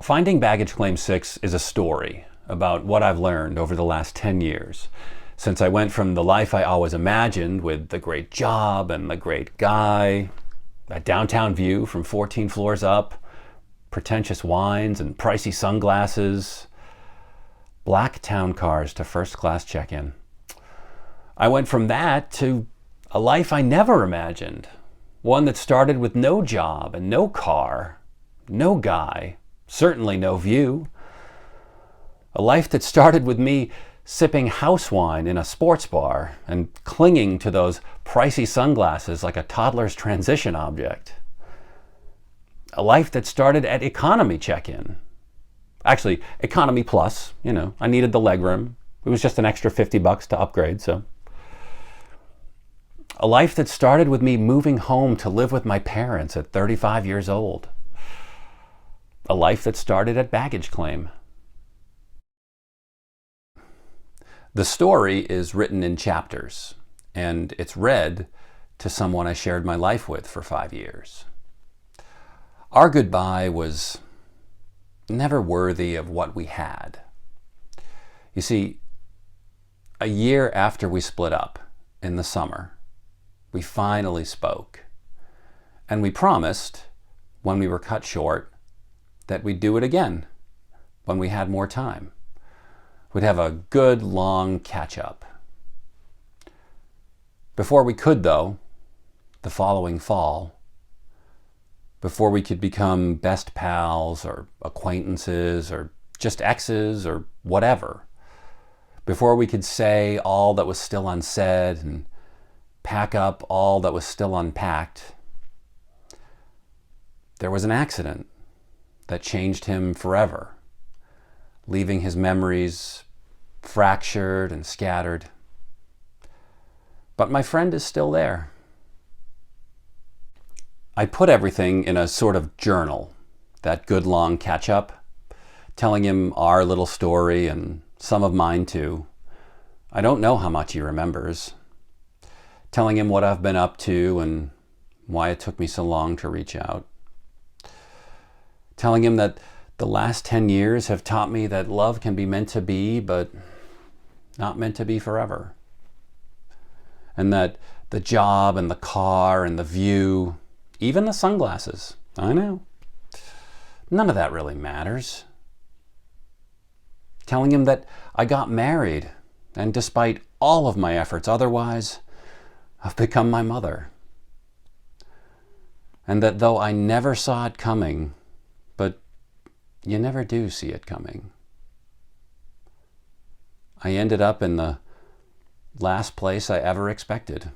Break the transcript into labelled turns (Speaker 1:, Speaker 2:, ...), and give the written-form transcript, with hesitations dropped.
Speaker 1: Finding Baggage Claim 6 is a story about what I've learned over the last 10 years, since I went from the life I always imagined with the great job and the great guy, a downtown view from 14 floors up, pretentious wines and pricey sunglasses, black town cars to first class check-in. I went from that to a life I never imagined, one that started with no job and no car, no guy, certainly no view. A life that started with me sipping house wine in a sports bar and clinging to those pricey sunglasses like a toddler's transition object. A life that started at economy check-in. Actually, economy plus, I needed the legroom. It was just an extra $50 to upgrade, so. A life that started with me moving home to live with my parents at 35 years old. A life that started at baggage claim. The story is written in chapters, and it's read to someone I shared my life with for 5 years. Our goodbye was never worthy of what we had. You see, a year after we split up in the summer, we finally spoke, and we promised, when we were cut short, that we'd do it again when we had more time. We'd have a good long catch-up. Before we could, though, the following fall, before we could become best pals or acquaintances or just exes or whatever, before we could say all that was still unsaid and pack up all that was still unpacked, there was an accident that changed him forever, leaving his memories fractured and scattered. But my friend is still there. I put everything in a sort of journal, that good long catch-up, telling him our little story and some of mine too. I don't know how much he remembers. Telling him what I've been up to and why it took me so long to reach out. Telling him that the last 10 years have taught me that love can be meant to be, but not meant to be forever. And that the job and the car and the view, even the sunglasses, I know, none of that really matters. Telling him that I got married, and despite all of my efforts otherwise, I've become my mother. And that though I never saw it coming, but you never do see it coming, I ended up in the last place I ever expected.